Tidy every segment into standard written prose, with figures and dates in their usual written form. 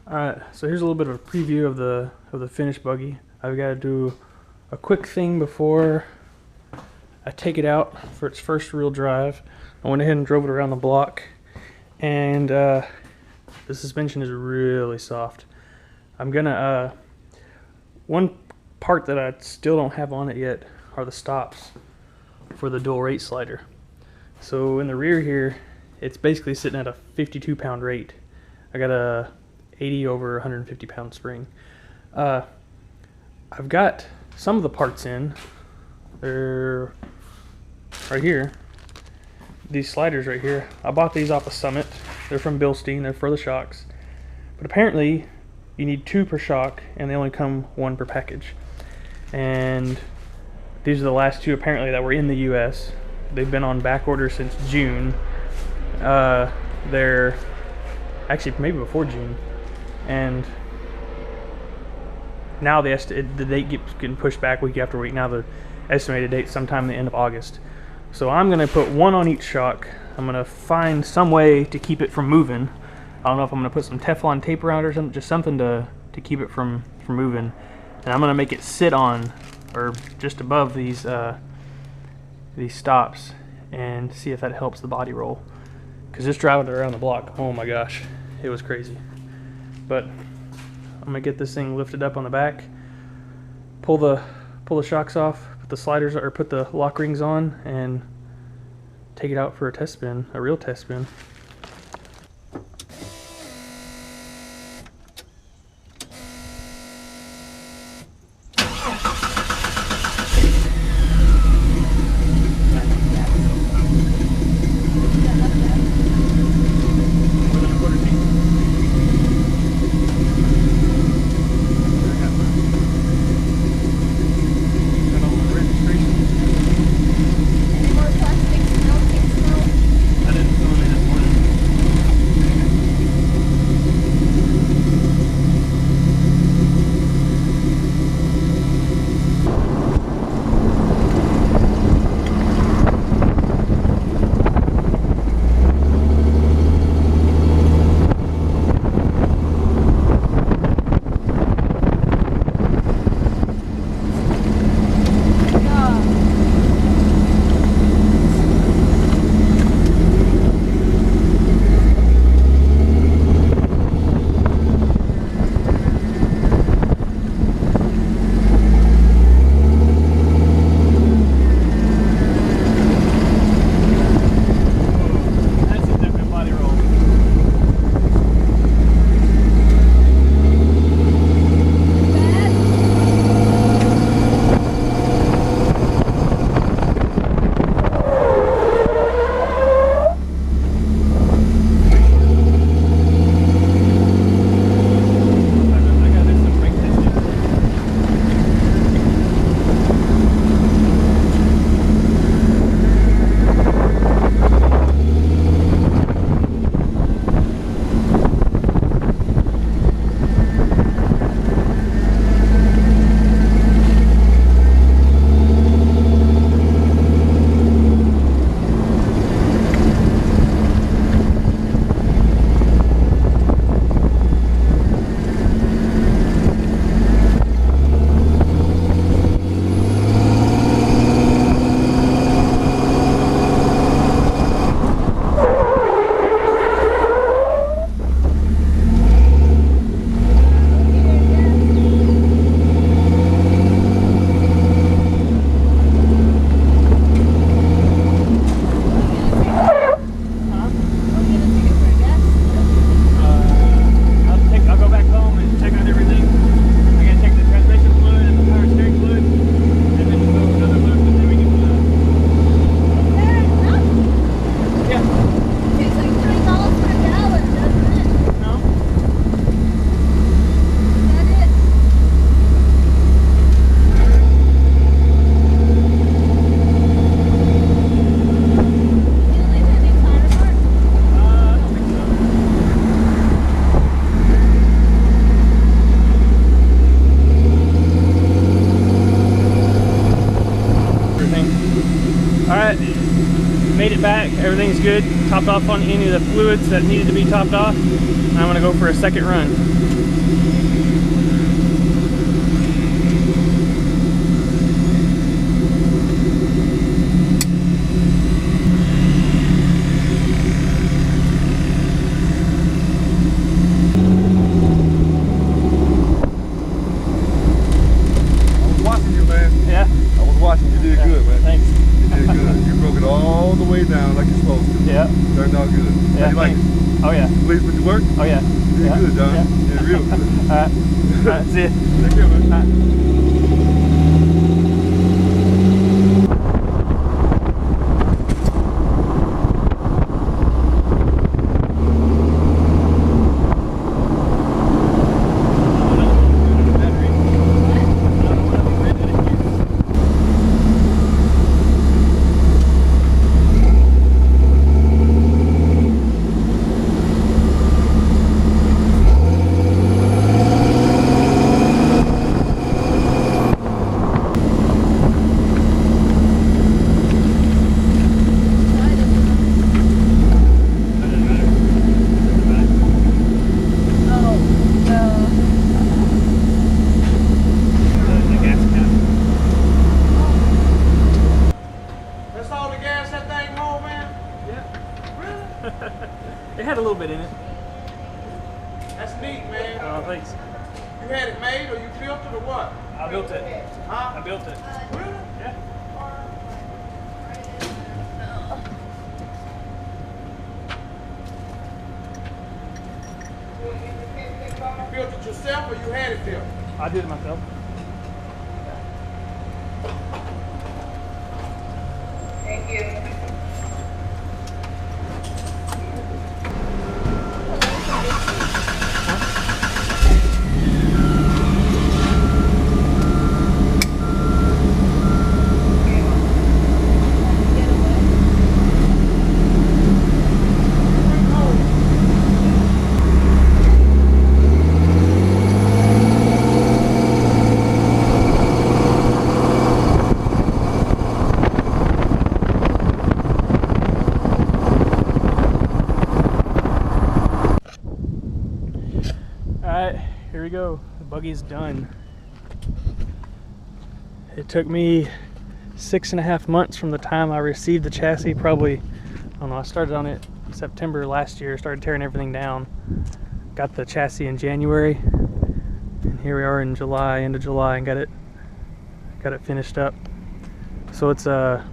Alright, so here's a little bit of a preview of the finished buggy. I've got to do a quick thing before I take it out for its first real drive. I went ahead and drove it around the block, and the suspension is really soft. I'm gonna one part that I still don't have on it yet are the stops for the dual rate slider. So in the rear here, it's basically sitting at a 52 pound rate. I got a 80 over 150 pound spring. I've got some of the parts in. They're right here. These sliders right here. I bought these off of Summit. They're from Bilstein. They're for the shocks. But apparently you need 2 per shock, and they only come 1 per package. And these are the last 2 apparently that were in the US. They've been on back order since June. They're actually maybe before June. And now the date keeps getting pushed back week after week. Now the estimated date sometime the end of August. So I'm gonna put 1 on each shock. I'm gonna find some way to keep it from moving. I don't know if I'm gonna put some Teflon tape around it or something, just something to keep it from moving. And I'm gonna make it sit on or just above these stops and see if that helps the body roll. Because just driving it around the block, oh my gosh, it was crazy. But I'm gonna get this thing lifted up on the back, pull the shocks off, put the sliders or put the lock rings on, and take it out for a test spin, a real test spin. Alright, made it back, everything's good. Topped off on any of the fluids that needed to be topped off. I'm gonna go for a second run. Oh yeah. Please put to work? Oh yeah. Yeah. Good, John. Yeah, real good. Alright. Alright, see ya. Take care, man. It had a little bit in it. That's neat, man. Oh, thanks. You had it made or you built it or what? I built it. Huh? I built it. Really? Yeah. You built it yourself or you had it built? I did it myself. Thank you. Alright, here we go. The buggy's done. It took me 6.5 months from the time I received the chassis. Probably, I don't know, I started on it September last year, started tearing everything down. Got the chassis in January, and here we are in July, end of July, and got it finished up. So it's a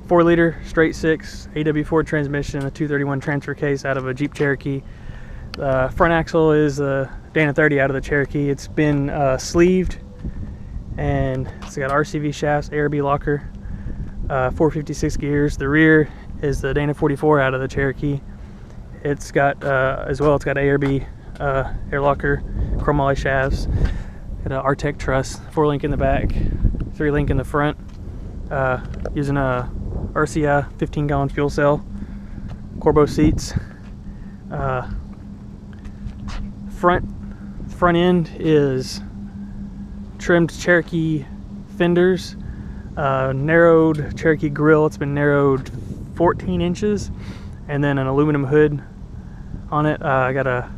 4-liter straight 6 AW4 transmission, a 231 transfer case out of a Jeep Cherokee. The front axle is a Dana 30 out of the Cherokee. It's been sleeved, and it's got RCV shafts, ARB locker, 456 gears. The rear is the Dana 44 out of the Cherokee. It's got as well. It's got ARB air locker, chromoly shafts. Got an Artec truss, 4-link in the back, 3-link in the front. Using a RCI 15-gallon fuel cell. Corbo seats. Front end is trimmed Cherokee fenders, narrowed Cherokee grille. It's been narrowed 14 inches, and then an aluminum hood on it. I got a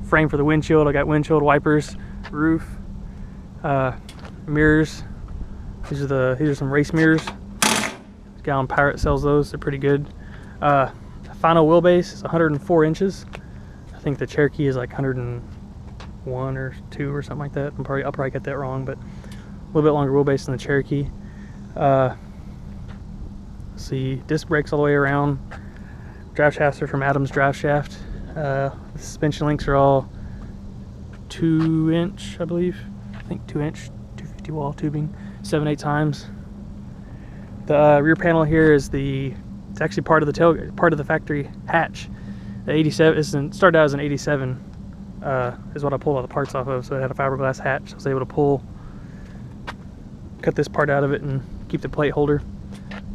frame for the windshield. I got windshield wipers, roof, mirrors. These are some race mirrors. Gallon Pirate sells those. They're pretty good. Final wheelbase is 104 inches. I think the Cherokee is like 101 or 2 or something like that. I'll probably get that wrong, but a little bit longer wheelbase than the Cherokee. See, disc brakes all the way around. Drive shafts are from Adams Drive Shaft. The suspension links are all 2-inch, I believe. I think 2-inch, 250 wall tubing, 7/8 times. The rear panel here is it's actually part of the factory hatch. The 87 started out as an 87 is what I pulled all the parts off of, so it had a fiberglass hatch. I was able to cut this part out of it and keep the plate holder.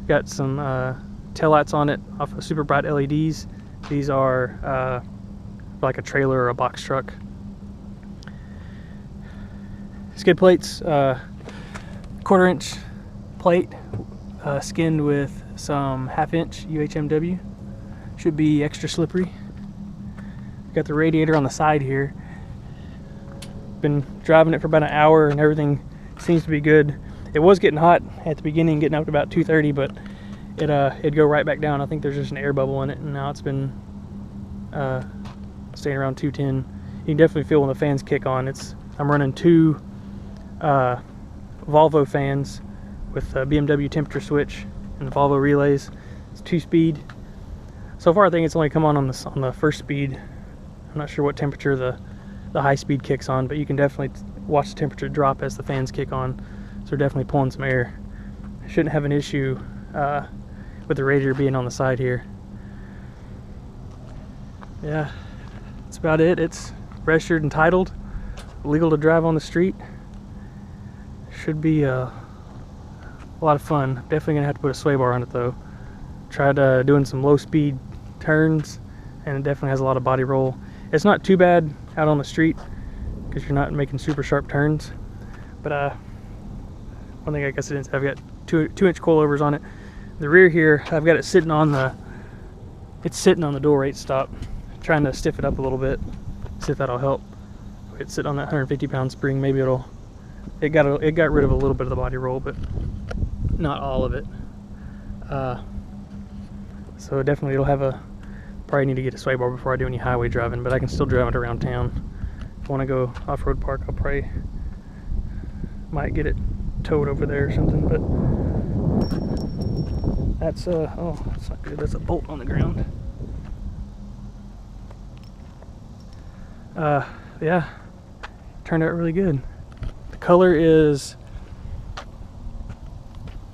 Got some taillights on it off of super bright LEDs. These are like a trailer or a box truck. Skid plates, 1/4-inch plate, skinned with some 1/2-inch UHMW. Should be extra slippery. Got the radiator on the side here. Been driving it for about an hour and everything seems to be good. It was getting hot at the beginning, getting up to about 230, but it'd go right back down. I think there's just an air bubble in it, and now it's been staying around 210. You can definitely feel when the fans kick on. I'm running 2 Volvo fans with a BMW temperature switch and the Volvo relays. It's 2-speed. So far I think it's only come on the first speed. I'm not sure what temperature the high speed kicks on, but you can definitely watch the temperature drop as the fans kick on. So we're definitely pulling some air. Shouldn't have an issue with the radiator being on the side here. Yeah, that's about it. It's registered and titled, legal to drive on the street. Should be a lot of fun. Definitely gonna have to put a sway bar on it though. Tried doing some low speed turns, and it definitely has a lot of body roll. It's not too bad out on the street because you're not making super sharp turns. But one thing I guess it is, I've got 2-inch coilovers on it. The rear here, I've got it sitting on the dual rate stop. Trying to stiff it up a little bit, see if that'll help. It's sitting on that 150-pound spring. Maybe it got rid of a little bit of the body roll, but not all of it. So definitely it'll have probably need to get a sway bar before I do any highway driving, but I can still drive it around town. If I want to go off-road park, I'll probably might get it towed over there or something, but that's oh, that's not good. That's a bolt on the ground. Yeah, turned out really good. The color is, I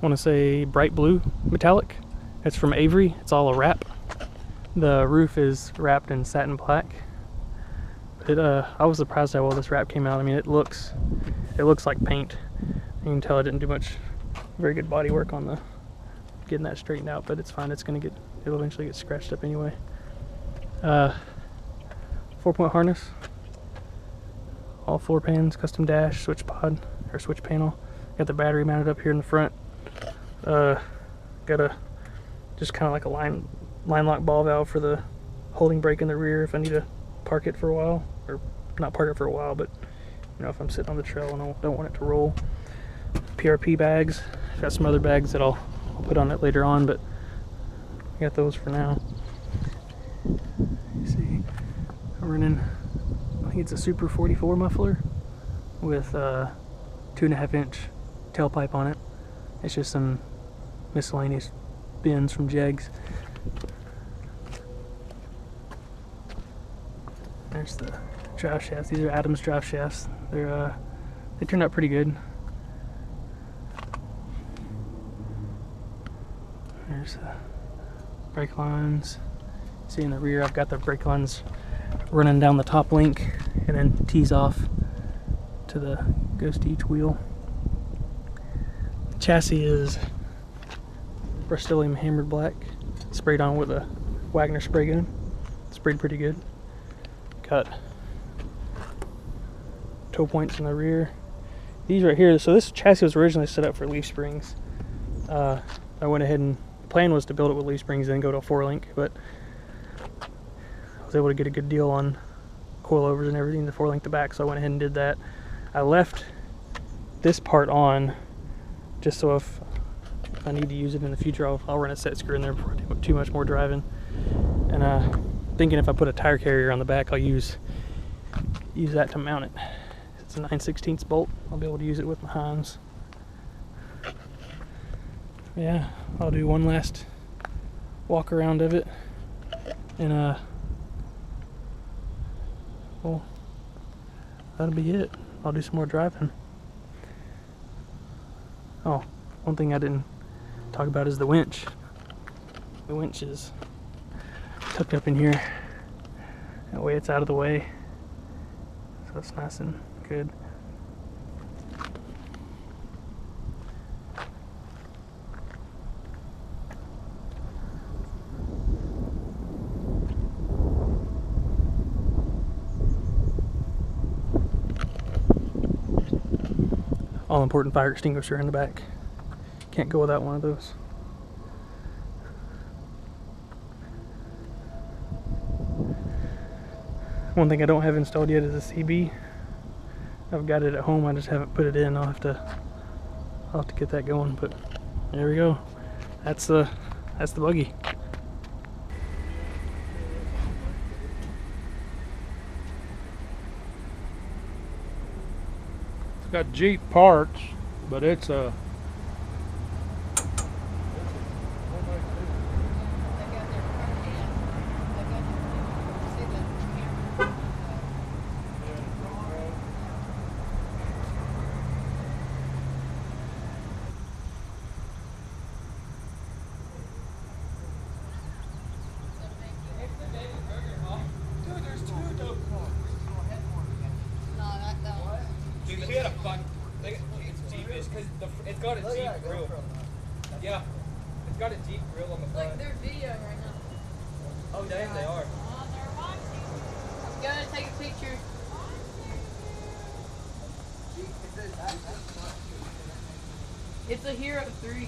want to say bright blue metallic. It's from Avery. It's all a wrap. The roof is wrapped in satin black. I was surprised how well this wrap came out. I mean, it looks like paint. You can tell I didn't do very good body work on getting that straightened out, but it's fine. It'll eventually get scratched up anyway. 4-point harness, all floor pans, custom dash, switch pod or switch panel. Got the battery mounted up here in the front. Got just kind of like a line lock ball valve for the holding brake in the rear if I need to park it for a while, or not park it for a while, but you know, if I'm sitting on the trail and I don't want it to roll. PRP bags. Got some other bags that I'll put on it later on, but I got those for now. You see, I'm running, I think it's a Super 44 muffler with a 2.5-inch tailpipe on it. It's just some miscellaneous bins from Jegs. There's the drive shafts. These are Adams drive shafts. They turned out pretty good. There's brake lines. See in the rear, I've got the brake lines running down the top link and then tees off goes to each wheel. The chassis is Rust-Oleum hammered black, sprayed on with a Wagner spray gun. Sprayed pretty good. Got toe points in the rear. These right here, so this chassis was originally set up for leaf springs. I went ahead and, the plan was to build it with leaf springs and then go to a 4-link, but I was able to get a good deal on coilovers and everything to 4-link the back, so I went ahead and did that. I left this part on just so if I need to use it in the future, I'll run a set screw in there before I do too much more driving. And thinking if I put a tire carrier on the back, I'll use that to mount it. It's a 9/16 bolt. I'll be able to use it with my hands. Yeah, I'll do one last walk around of it, and well, that'll be it. I'll do some more driving. Oh, one thing I didn't talk about is the winch. The winch is tucked up in here. That way it's out of the way, so it's nice and good. All important fire extinguisher in the back. Can't go without one of those. One thing I don't have installed yet is a CB. I've got it at home, I just haven't put it in. I'll have to get that going, but there we go. That's the Buggy. It's got Jeep parts, but it's a got a Jeep grill. Yeah, it's got a Jeep grill on the front. Look, they're videoing right now. Oh damn, they are. Oh, they're watching. I'm gonna take a picture. It's a Hero 3.